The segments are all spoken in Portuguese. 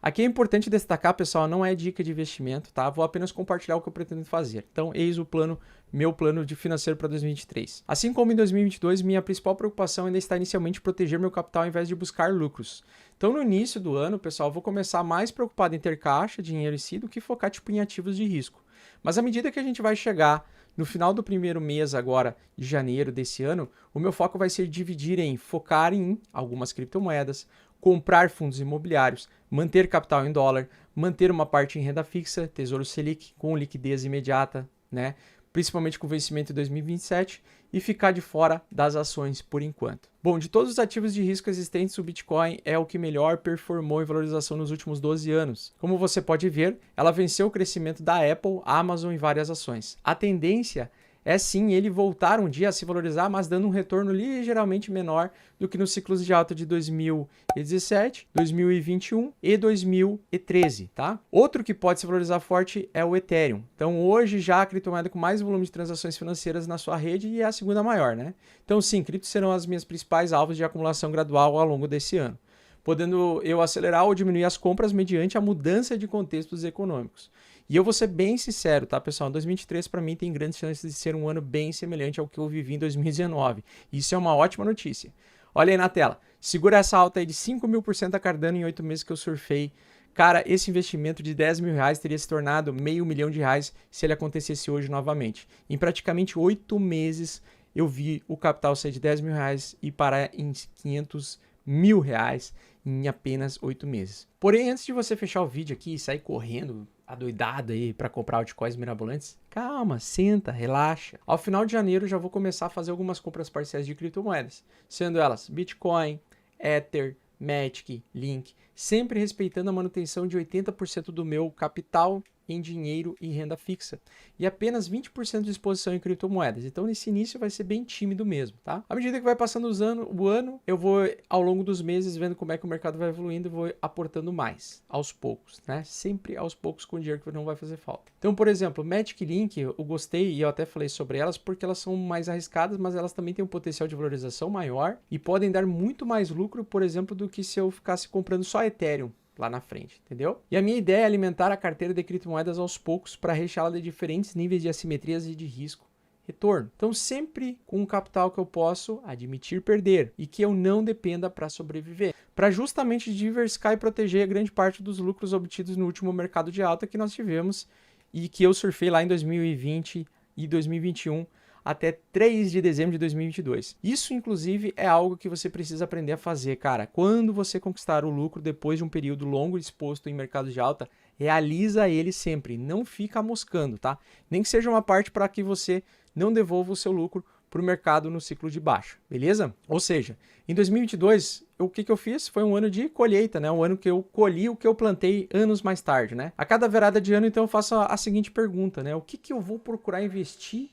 Aqui é importante destacar, pessoal, não é dica de investimento, tá? Vou apenas compartilhar o que eu pretendo fazer. Então, eis o plano, meu plano de financeiro para 2023. Assim como em 2022, minha principal preocupação ainda está inicialmente proteger meu capital ao invés de buscar lucros. Então, no início do ano, pessoal, eu vou começar mais preocupado em ter caixa, dinheiro em si, do que focar tipo em ativos de risco. Mas à medida que a gente vai chegar no final do primeiro mês agora de janeiro desse ano, o meu foco vai ser dividir em focar em algumas criptomoedas, comprar fundos imobiliários, manter capital em dólar, manter uma parte em renda fixa, Tesouro Selic com liquidez imediata, né? Principalmente com vencimento em 2027 e ficar de fora das ações por enquanto. Bom, de todos os ativos de risco existentes, o Bitcoin é o que melhor performou em valorização nos últimos 12 anos. Como você pode ver, ela venceu o crescimento da Apple, Amazon e várias ações. A tendência é sim ele voltar um dia a se valorizar, mas dando um retorno ligeiramente menor do que nos ciclos de alta de 2017, 2021 e 2013, tá? Outro que pode se valorizar forte é o Ethereum. Então hoje já a criptomoeda com mais volume de transações financeiras na sua rede e é a segunda maior, né? Então sim, criptos serão as minhas principais alvos de acumulação gradual ao longo desse ano, podendo eu acelerar ou diminuir as compras mediante a mudança de contextos econômicos. E eu vou ser bem sincero, tá, pessoal? 2023 para mim tem grandes chances de ser um ano bem semelhante ao que eu vivi em 2019. Isso é uma ótima notícia. Olha aí na tela. Segura essa alta aí de 5.000% a Cardano em 8 meses que eu surfei. Cara, esse investimento de 10 mil reais teria se tornado R$500 mil se ele acontecesse hoje novamente. Em praticamente 8 meses eu vi o capital sair de 10 mil reais e parar em 500 mil reais em apenas 8 meses. Porém, antes de você fechar o vídeo aqui e sair correndo adoidado aí para comprar altcoins mirabolantes, calma, senta, relaxa. Ao final de janeiro já vou começar a fazer algumas compras parciais de criptomoedas, sendo elas Bitcoin, Ether, Matic, Link, sempre respeitando a manutenção de 80% do meu capital em dinheiro e renda fixa e apenas 20% de exposição em criptomoedas. Então nesse início vai ser bem tímido mesmo, tá? À medida que vai passando o ano, eu vou ao longo dos meses vendo como é que o mercado vai evoluindo e vou aportando mais, aos poucos, né? Sempre aos poucos com dinheiro que não vai fazer falta. Então, por exemplo, Matic e Link, eu gostei e eu até falei sobre elas porque elas são mais arriscadas, mas elas também têm um potencial de valorização maior e podem dar muito mais lucro, por exemplo, do que se eu ficasse comprando só Ethereum lá na frente, entendeu? E a minha ideia é alimentar a carteira de criptomoedas aos poucos para recheá-la de diferentes níveis de assimetrias e de risco retorno. Então sempre com um capital que eu posso admitir perder e que eu não dependa para sobreviver, para justamente diversificar e proteger grande parte dos lucros obtidos no último mercado de alta que nós tivemos e que eu surfei lá em 2020 e 2021 até 3 de dezembro de 2022. Isso, inclusive, é algo que você precisa aprender a fazer, cara. Quando você conquistar o lucro depois de um período longo exposto em mercado de alta, realiza ele sempre. Não fica moscando, tá? Nem que seja uma parte para que você não devolva o seu lucro para o mercado no ciclo de baixa, beleza? Ou seja, em 2022, o que eu fiz foi um ano de colheita, né? Um ano que eu colhi o que eu plantei anos mais tarde, né? A cada virada de ano, então, eu faço a seguinte pergunta, né? O que eu vou procurar investir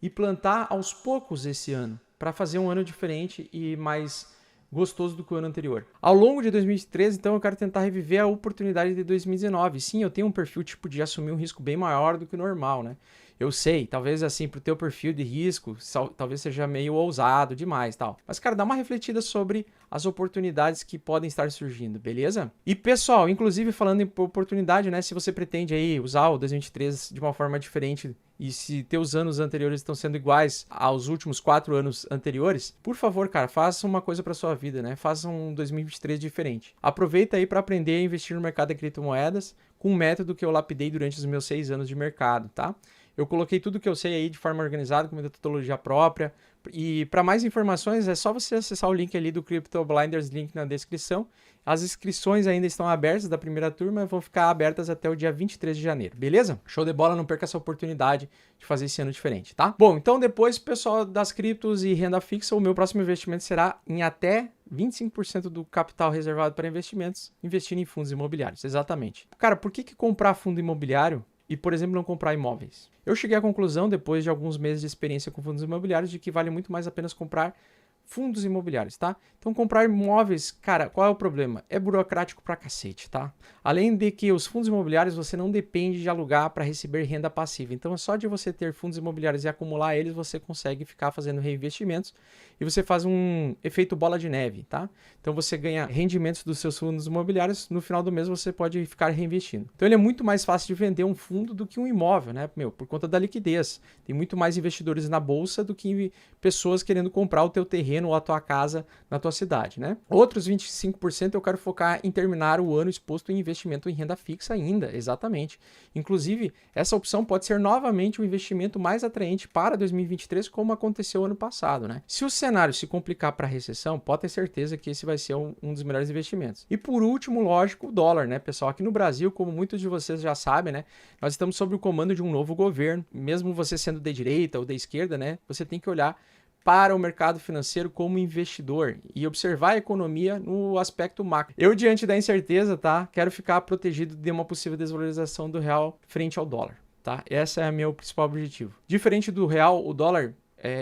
e plantar aos poucos esse ano, para fazer um ano diferente e mais gostoso do que o ano anterior. Ao longo de 2013, então, eu quero tentar reviver a oportunidade de 2019. Sim, eu tenho um perfil tipo de assumir um risco bem maior do que o normal, né? Eu sei, talvez assim, pro teu perfil de risco, talvez seja meio ousado demais, tal. Mas, cara, dá uma refletida sobre as oportunidades que podem estar surgindo, beleza? E, pessoal, inclusive falando em oportunidade, né? Se você pretende aí usar o 2023 de uma forma diferente e se teus anos anteriores estão sendo iguais aos últimos 4 anos anteriores, por favor, cara, faça uma coisa para sua vida, né? Faça um 2023 diferente. Aproveita aí para aprender a investir no mercado de criptomoedas com um método que eu lapidei durante os meus 6 anos de mercado, tá? Eu coloquei tudo que eu sei aí de forma organizada, com metodologia própria. E para mais informações é só você acessar o link ali do Crypto Blinders, link na descrição. As inscrições ainda estão abertas da primeira turma e vão ficar abertas até o dia 23 de janeiro, beleza? Show de bola, não perca essa oportunidade de fazer esse ano diferente, tá? Bom, então depois, pessoal das criptos e renda fixa, o meu próximo investimento será em até 25% do capital reservado para investimentos, investindo em fundos imobiliários, exatamente. Cara, por que comprar fundo imobiliário e, por exemplo, não comprar imóveis? Eu cheguei à conclusão, depois de alguns meses de experiência com fundos imobiliários, de que vale muito mais apenas comprar fundos imobiliários, tá? Então, comprar imóveis, cara, qual é o problema? É burocrático pra cacete, tá? Além de que os fundos imobiliários você não depende de alugar para receber renda passiva. Então, só de você ter fundos imobiliários e acumular eles, você consegue ficar fazendo reinvestimentos e você faz um efeito bola de neve, tá? Então, você ganha rendimentos dos seus fundos imobiliários, no final do mês você pode ficar reinvestindo. Então, ele é muito mais fácil de vender um fundo do que um imóvel, né? Por conta da liquidez. Tem muito mais investidores na bolsa do que pessoas querendo comprar o teu terreno ou a tua casa na tua cidade, né? Outros 25% eu quero focar em terminar o ano exposto em investimento em renda fixa ainda, exatamente. Inclusive, essa opção pode ser novamente o investimento mais atraente para 2023, como aconteceu ano passado, né? Se o cenário se complicar para a recessão, pode ter certeza que esse vai ser um dos melhores investimentos. E por último, lógico, o dólar, né, pessoal? Aqui no Brasil, como muitos de vocês já sabem, né, nós estamos sob o comando de um novo governo. Mesmo você sendo de direita ou de esquerda, né, você tem que olhar para o mercado financeiro como investidor e observar a economia no aspecto macro. Eu, diante da incerteza, tá, quero ficar protegido de uma possível desvalorização do real frente ao dólar, tá? Esse é o meu principal objetivo. Diferente do real, o dólar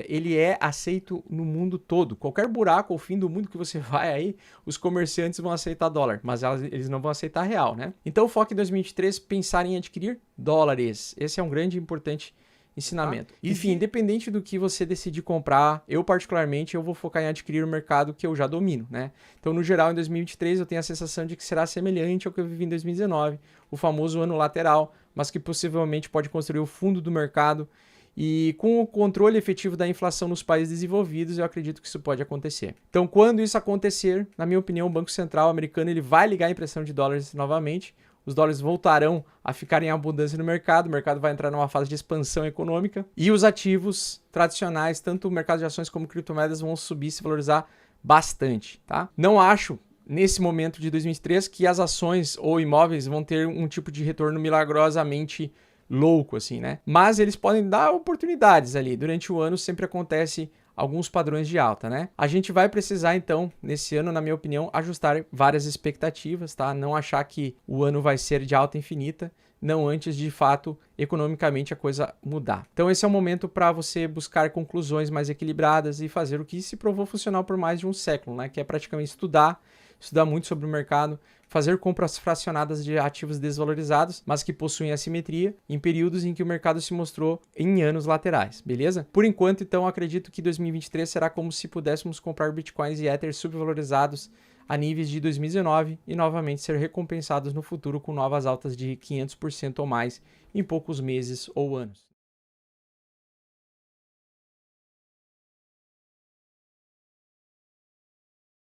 ele é aceito no mundo todo. Qualquer buraco ou fim do mundo que você vai aí, os comerciantes vão aceitar dólar, mas eles não vão aceitar real, né? Então, foque em 2023, pensar em adquirir dólares. Esse é um grande e importante ensinamento. Enfim, independente do que você decidir comprar, eu particularmente eu vou focar em adquirir o mercado que eu já domino, né? Então, no geral, em 2023 eu tenho a sensação de que será semelhante ao que eu vivi em 2019, o famoso ano lateral, mas que possivelmente pode construir o fundo do mercado. E com o controle efetivo da inflação nos países desenvolvidos, eu acredito que isso pode acontecer. Então, quando isso acontecer, na minha opinião, o Banco Central americano ele vai ligar a impressão de dólares novamente, os dólares voltarão a ficar em abundância no mercado, o mercado vai entrar numa fase de expansão econômica e os ativos tradicionais, tanto o mercado de ações como criptomoedas, vão subir e se valorizar bastante, tá? Não acho, nesse momento de 2023, que as ações ou imóveis vão ter um tipo de retorno milagrosamente louco, assim, né? Mas eles podem dar oportunidades ali. Durante o ano sempre acontece alguns padrões de alta, né? A gente vai precisar, então, nesse ano, na minha opinião, ajustar várias expectativas, tá? Não achar que o ano vai ser de alta infinita, não antes de fato, economicamente, a coisa mudar. Então, esse é o momento para você buscar conclusões mais equilibradas e fazer o que se provou funcional por mais de um século, né? Que é praticamente estudar muito sobre o mercado, fazer compras fracionadas de ativos desvalorizados, mas que possuem assimetria, em períodos em que o mercado se mostrou em anos laterais, beleza? Por enquanto, então, acredito que 2023 será como se pudéssemos comprar bitcoins e ether subvalorizados a níveis de 2019 e novamente ser recompensados no futuro com novas altas de 500% ou mais em poucos meses ou anos.